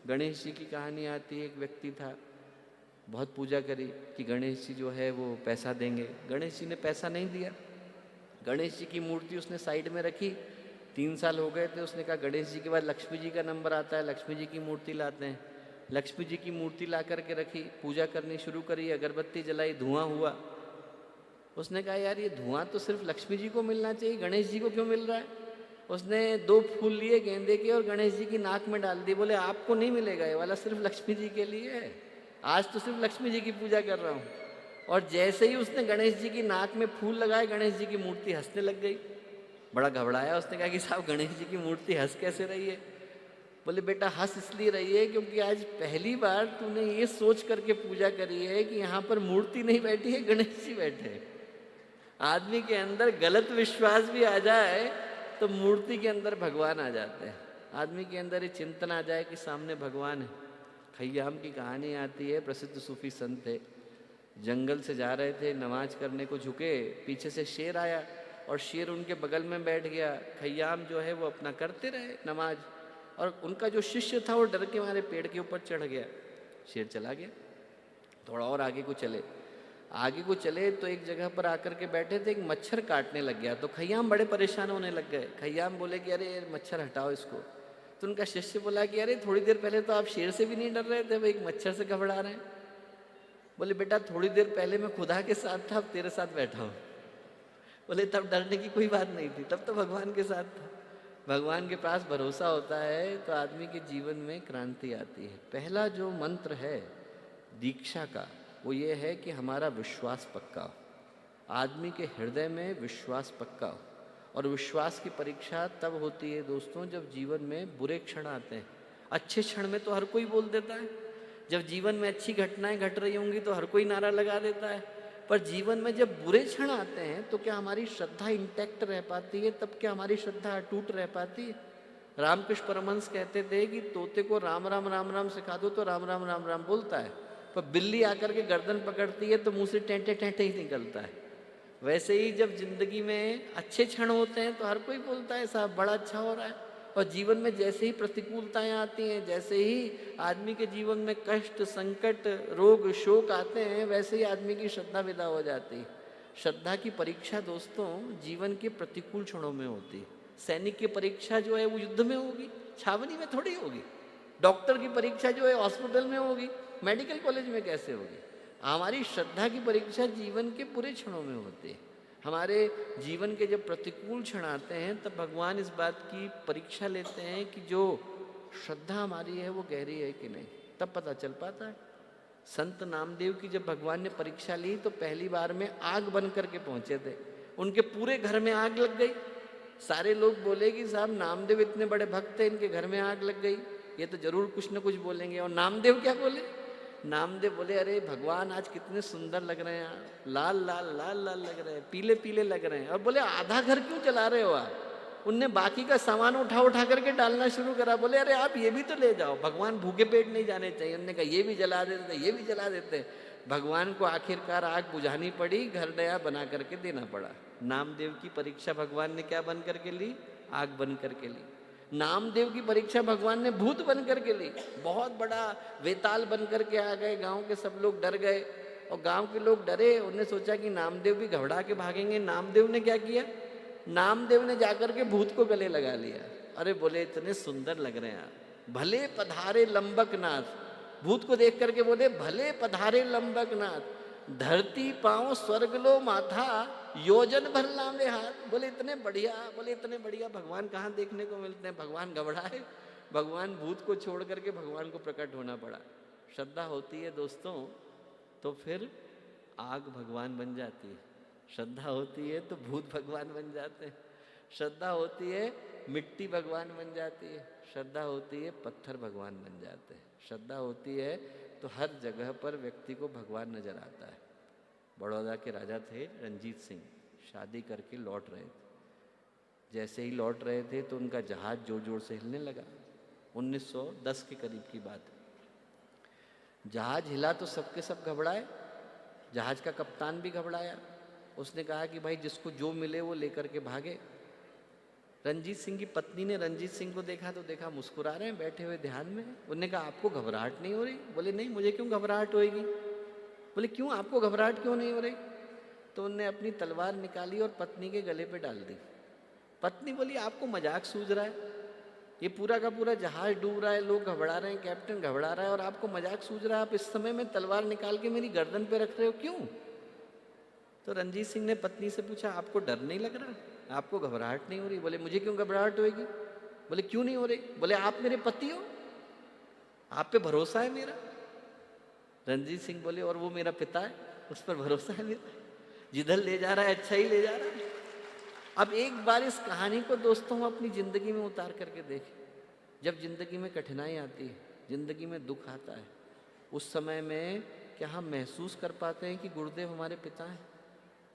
गणेश जी की कहानी आती है, एक व्यक्ति था, बहुत पूजा करी कि गणेश जी जो है वो पैसा देंगे। गणेश जी ने पैसा नहीं दिया। गणेश जी की मूर्ति उसने साइड में रखी। 3 साल हो गए थे। उसने कहा गणेश जी के बाद लक्ष्मी जी का नंबर आता है, लक्ष्मी जी की मूर्ति लाते हैं। लक्ष्मी जी की मूर्ति ला करके रखी, पूजा करनी शुरू करी, अगरबत्ती जलाई, धुआं हुआ। उसने कहा यार ये धुआं तो सिर्फ लक्ष्मी जी को मिलना चाहिए, गणेश जी को क्यों मिल रहा है? उसने 2 फूल लिए गेंदे के और गणेश जी की नाक में डाल दिए। बोले आपको नहीं मिलेगा, ये वाला सिर्फ लक्ष्मी जी के लिए है, आज तो सिर्फ लक्ष्मी जी की पूजा कर रहा हूँ। और जैसे ही उसने गणेश जी की नाक में फूल लगाए, गणेश जी की मूर्ति हंसने लग गई। बड़ा घबराया। उसने कहा कि साहब गणेश जी की मूर्ति हंस कैसे रही है? बोले बेटा हंस इसलिए रही है क्योंकि आज पहली बार तूने ये सोच करके पूजा करी है कि यहाँ पर मूर्ति नहीं बैठी है, गणेश जी बैठे हैं। आदमी के अंदर गलत विश्वास भी आ जाए तो मूर्ति के अंदर भगवान आ जाते हैं। आदमी के अंदर ये चिंतन आ जाए कि सामने भगवान है। खय्याम की कहानी आती है, प्रसिद्ध सूफी संत थे, जंगल से जा रहे थे, नमाज करने को झुके, पीछे से शेर आया और शेर उनके बगल में बैठ गया। खय्याम जो है वो अपना करते रहे नमाज, और उनका जो शिष्य था वो डर के मारे पेड़ के ऊपर चढ़ गया। शेर चला गया। थोड़ा और आगे को चले तो एक जगह पर आकर के बैठे थे, एक मच्छर काटने लग गया। तो खय्याम बड़े परेशान होने लग गए। खय्याम बोले कि अरे मच्छर हटाओ इसको। तो उनका शिष्य बोला कि अरे थोड़ी देर पहले तो आप शेर से भी नहीं डर रहे थे, वो एक मच्छर से घबरा रहे हैं। बोले बेटा थोड़ी देर पहले मैं खुदा के साथ था, अब तेरे साथ बैठा हूँ। बोले तब डरने की कोई बात नहीं थी, तब तो भगवान के साथ था। भगवान के पास भरोसा होता है तो आदमी के जीवन में क्रांति आती है। पहला जो मंत्र है दीक्षा का वो ये है कि हमारा विश्वास पक्का हो, आदमी के हृदय में विश्वास पक्का हो। और विश्वास की परीक्षा तब होती है दोस्तों जब जीवन में बुरे क्षण आते हैं। अच्छे क्षण में तो हर कोई बोल देता है, जब जीवन में अच्छी घटनाएं घट रही होंगी तो हर कोई नारा लगा देता है। पर जीवन में जब बुरे क्षण आते हैं तो क्या हमारी श्रद्धा इंटैक्ट रह पाती है? तब क्या हमारी श्रद्धा अटूट रह पाती है? रामकृष्ण परमहंस कहते थे कि तोते को राम राम राम राम सिखा दो तो राम राम राम राम बोलता है, पर बिल्ली आकर के गर्दन पकड़ती है तो मुंह से टेंटे टेंटे ही निकलता है। वैसे ही जब जिंदगी में अच्छे क्षण होते हैं तो हर कोई बोलता है साहब बड़ा अच्छा हो रहा है, और जीवन में जैसे ही प्रतिकूलताएं आती हैं, जैसे ही आदमी के जीवन में कष्ट, संकट, रोग, शोक आते हैं, वैसे ही आदमी की श्रद्धा विदा हो जाती है। श्रद्धा की परीक्षा दोस्तों जीवन के प्रतिकूल क्षणों में होती है। सैनिक की परीक्षा जो है वो युद्ध में होगी, छावनी में थोड़ी होगी। डॉक्टर की परीक्षा जो है हॉस्पिटल में होगी, मेडिकल कॉलेज में कैसे होगी? हमारी श्रद्धा की परीक्षा जीवन के पूरे क्षणों में होती है। हमारे जीवन के जब प्रतिकूल क्षण आते हैं तब भगवान इस बात की परीक्षा लेते हैं कि जो श्रद्धा हमारी है वो गहरी है कि नहीं, तब पता चल पाता है। संत नामदेव की जब भगवान ने परीक्षा ली तो पहली बार में आग बन करके पहुंचे थे, उनके पूरे घर में आग लग गई। सारे लोग बोले कि साहब नामदेव इतने बड़े भक्त थे, इनके घर में आग लग गई, ये तो जरूर कुछ न कुछ बोलेंगे। और नामदेव क्या बोले? नामदेव बोले अरे भगवान आज कितने सुंदर लग रहे हैं, लाल लाल लाल लाल लग रहे हैं, पीले पीले लग रहे हैं। और बोले आधा घर क्यों जला रहे हो आप? उनने बाकी का सामान उठा उठा करके डालना शुरू करा। बोले अरे आप ये भी तो ले जाओ, भगवान भूखे पेट नहीं जाने चाहिए। उन्होंने कहा ये भी जला देते, ये भी जला देते। भगवान को आखिरकार आग बुझानी पड़ी, घर नया बना करके देना पड़ा। नामदेव की परीक्षा भगवान ने क्या बन करके ली? आग बन करके ली। नामदेव की परीक्षा भगवान ने भूत बन करके ली, बहुत बड़ा वेताल बन करके आ गए। गांव के सब लोग डर गए, और गांव के लोग डरे, उन्होंने सोचा कि नामदेव भी घबरा के भागेंगे। नामदेव ने क्या किया? नामदेव ने जाकर के भूत को गले लगा लिया। अरे बोले इतने सुंदर लग रहे हैं आप, भले पधारे लंबक नाथ। भूत को देख करके बोले भले पधारे लंबक नाथ, धरती पांव स्वर्ग लो माथा, योजन भर लांबे हाथ। बोले इतने बढ़िया भगवान कहाँ देखने को मिलते हैं? भगवान घबराए, भगवान भूत को छोड़ करके भगवान को प्रकट होना पड़ा। श्रद्धा होती है दोस्तों तो फिर आग भगवान बन जाती है, श्रद्धा होती है तो भूत भगवान बन जाते हैं, श्रद्धा होती है मिट्टी भगवान बन जाती है, श्रद्धा होती है पत्थर भगवान बन जाते हैं, श्रद्धा होती है तो हर जगह पर व्यक्ति को भगवान नजर आता है। बड़ौदा के राजा थे रंजीत सिंह, शादी करके लौट रहे थे। जैसे ही लौट रहे थे तो उनका जहाज जोर जोर से हिलने लगा। 1910 के करीब की बात है। जहाज हिला तो सबके सब घबराए, जहाज का कप्तान भी घबराया। उसने कहा कि भाई जिसको जो मिले वो लेकर के भागे। रंजीत सिंह की पत्नी ने रंजीत सिंह को देखा तो देखा मुस्कुरा रहे हैं बैठे हुए ध्यान में। उन्होंने कहा आपको घबराहट नहीं हो रही? बोले नहीं, मुझे क्यों घबराहट होएगी। बोले क्यों, आपको घबराहट क्यों नहीं हो रही? तो उनने अपनी तलवार निकाली और पत्नी के गले पे डाल दी। पत्नी बोली आपको मजाक सूझ रहा है, ये पूरा का पूरा जहाज डूब रहा है, लोग घबरा रहे हैं, कैप्टन घबरा रहा है और आपको मजाक सूझ रहा है, आप इस समय में तलवार निकाल के मेरी गर्दन पे रख रहे हो, क्यों? तो रंजीत सिंह ने पत्नी से पूछा आपको डर नहीं लग रहा, आपको घबराहट नहीं हो रही? बोले मुझे क्यों घबराहट होएगी। बोले क्यों नहीं हो रही? बोले आप मेरे पति हो, आप पे भरोसा है मेरा। रंजीत सिंह बोले और वो मेरा पिता है, उस पर भरोसा है मेरा, जिधर ले जा रहा है अच्छा ही ले जा रहा है। अब एक बार इस कहानी को दोस्तों हम अपनी जिंदगी में उतार करके देखें। जब जिंदगी में कठिनाई आती है, जिंदगी में दुख आता है, उस समय में क्या हम महसूस कर पाते हैं कि गुरुदेव हमारे पिता हैं?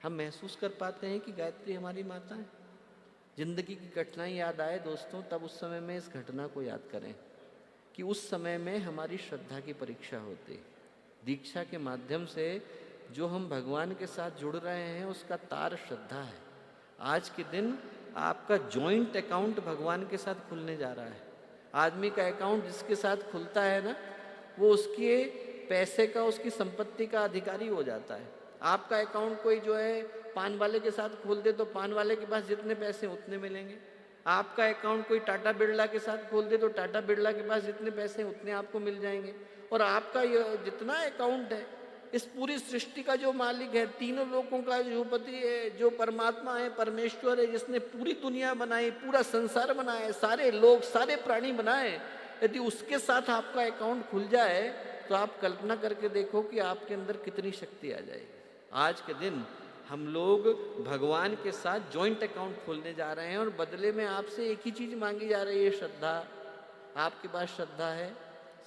हम महसूस कर पाते हैं कि गायत्री हमारी माता है? जिंदगी की कठिनाई याद आए दोस्तों, तब उस समय में इस घटना को याद करें कि उस समय में हमारी श्रद्धा की परीक्षा होती है। दीक्षा के माध्यम से जो हम भगवान के साथ जुड़ रहे हैं उसका तार श्रद्धा है। आज के दिन आपका जॉइंट अकाउंट भगवान के साथ खुलने जा रहा है। आदमी का अकाउंट जिसके साथ खुलता है ना, वो उसके पैसे का, उसकी संपत्ति का अधिकारी हो जाता है। आपका अकाउंट कोई जो है पान वाले के साथ खोल दे तो पान वाले के पास जितने पैसे उतने मिलेंगे। आपका अकाउंट कोई टाटा बिरला के साथ खोल दे तो टाटा बिरला के पास जितने पैसे उतने आपको मिल जाएंगे। और आपका ये जितना अकाउंट है, इस पूरी सृष्टि का जो मालिक है, तीनों लोगों का जो पति है, जो परमात्मा है, परमेश्वर है, जिसने पूरी दुनिया बनाई, पूरा संसार बनाया, सारे लोग, सारे प्राणी बनाए, यदि उसके साथ आपका अकाउंट खुल जाए तो आप कल्पना करके देखो कि आपके अंदर कितनी शक्ति आ जाएगी। आज के दिन हम लोग भगवान के साथ जॉइंट अकाउंट खोलने जा रहे हैं और बदले में आपसे एक ही चीज मांगी जा रही है, श्रद्धा। आपके पास श्रद्धा है,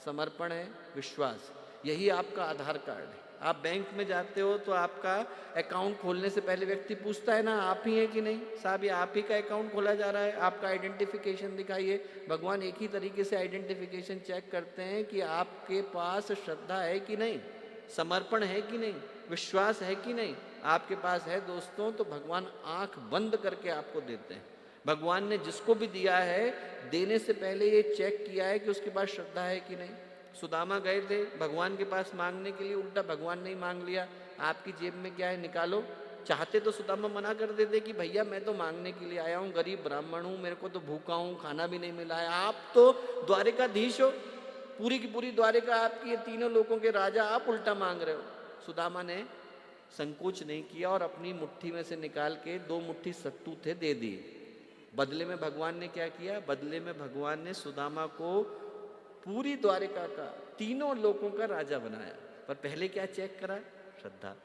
समर्पण है, विश्वास, यही आपका आधार कार्ड है। आप बैंक में जाते हो तो आपका अकाउंट खोलने से पहले व्यक्ति पूछता है ना आप ही हैं कि नहीं, साहब ये आप ही का अकाउंट खोला जा रहा है, आपका आइडेंटिफिकेशन दिखाइए। भगवान एक ही तरीके से आइडेंटिफिकेशन चेक करते हैं कि आपके पास श्रद्धा है कि नहीं, समर्पण है कि नहीं, विश्वास है कि नहीं। आपके पास है दोस्तों तो भगवान आंख बंद करके आपको देते हैं। भगवान ने जिसको भी दिया है, देने से पहले ये चेक किया है कि उसके पास श्रद्धा है कि नहीं। सुदामा गए थे भगवान के पास मांगने के लिए, उल्टा भगवान ने ही मांग लिया, आपकी जेब में क्या है निकालो। चाहते तो सुदामा मना कर देते कि भैया मैं तो मांगने के लिए आया हूँ, गरीब ब्राह्मण हूँ, मेरे को तो भूखा हूँ, खाना भी नहीं मिला है। आप तो द्वारिकाधीश हो, पूरी की पूरी द्वारिका आपकी, ये तीनों लोगों के राजा, आप उल्टा मांग रहे हो। सुदामा ने संकोच नहीं किया और अपनी मुट्ठी में से निकाल के 2 मुट्ठी सत्तू थे दे दिए। बदले में भगवान ने क्या किया, बदले में भगवान ने सुदामा को पूरी द्वारिका का, तीनों लोगों का राजा बनाया। पर पहले क्या चेक करा, श्रद्धा।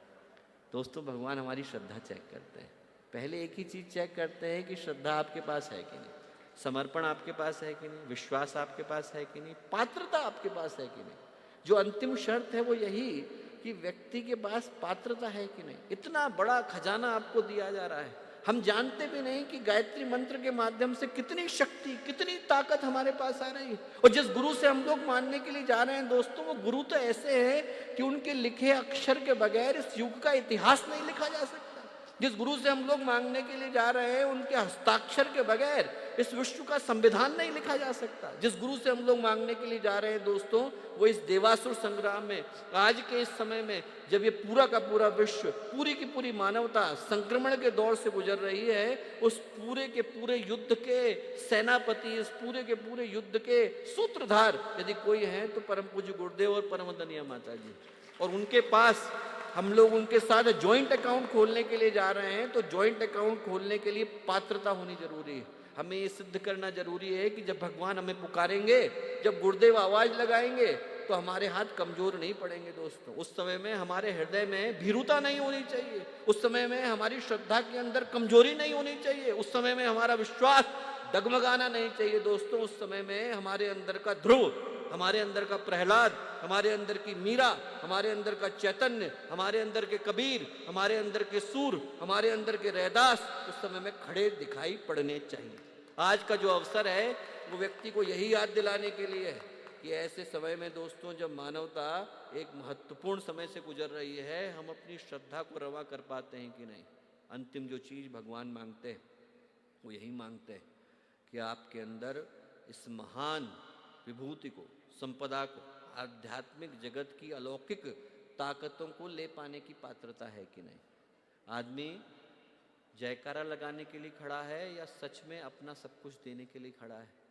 दोस्तों भगवान हमारी श्रद्धा चेक करते हैं। पहले एक ही चीज चेक करते हैं कि श्रद्धा आपके पास है कि नहीं, समर्पण आपके पास है कि नहीं, विश्वास आपके पास है कि नहीं, पात्रता आपके पास है कि नहीं। जो अंतिम शर्त है वो यही कि व्यक्ति के पास पात्रता है कि नहीं। इतना बड़ा खजाना आपको दिया जा रहा है, हम जानते भी नहीं कि गायत्री मंत्र के माध्यम से कितनी शक्ति, कितनी ताकत हमारे पास आ रही है। और जिस गुरु से हम लोग मानने के लिए जा रहे हैं दोस्तों, वो गुरु तो ऐसे हैं कि उनके लिखे अक्षर के बगैर इस युग का इतिहास नहीं लिखा जा सकता। जिस गुरु से हम लोग मांगने के लिए जा रहे हैं, उनके हस्ताक्षर के बगैर इस विश्व का संविधान नहीं लिखा जा सकता। जिस गुरु से हम लोग मांगने के लिए जा रहे हैं दोस्तों, वो इस देवासुर संग्राम में, आज के इस समय में जब ये पूरा का पूरा विश्व, पूरी की पूरी मानवता संक्रमण के दौर से गुजर रही है, उस पूरे के पूरे युद्ध के सेनापति, इस पूरे के पूरे युद्ध के सूत्रधार यदि कोई है तो परम पूज्य गुरुदेव और परम वंदनीय माता जी। और उनके पास हम लोग उनके साथ जॉइंट अकाउंट खोलने के लिए जा रहे हैं, तो जॉइंट अकाउंट खोलने के लिए पात्रता होनी जरूरी है। हमें ये सिद्ध करना जरूरी है कि जब भगवान हमें पुकारेंगे, जब गुरुदेव आवाज लगाएंगे, तो हमारे हाथ कमजोर नहीं पड़ेंगे दोस्तों। उस समय में हमारे हृदय में भीरुता नहीं होनी चाहिए, उस समय में हमारी श्रद्धा के अंदर कमजोरी नहीं होनी चाहिए, उस समय में हमारा विश्वास डगमगाना नहीं चाहिए दोस्तों। उस समय में हमारे अंदर का ध्रुव, हमारे अंदर का प्रहलाद, हमारे अंदर की मीरा, हमारे अंदर का चैतन्य, हमारे अंदर के कबीर, हमारे अंदर के सूर, हमारे अंदर के रैदास उस समय में खड़े दिखाई पड़ने चाहिए। आज का जो अवसर है वो व्यक्ति को यही याद दिलाने के लिए है कि ऐसे समय में दोस्तों, जब मानवता एक महत्वपूर्ण समय से गुजर रही है, हम अपनी श्रद्धा को रवा कर पाते हैं कि नहीं। अंतिम जो चीज भगवान मांगते हैं वो यही मांगते हैं, कि आपके अंदर इस महान विभूति को, संपदा को, आध्यात्मिक जगत की अलौकिक ताकतों को ले पाने की पात्रता है कि नहीं। आदमी जयकारा लगाने के लिए खड़ा है या सच में अपना सब कुछ देने के लिए खड़ा है?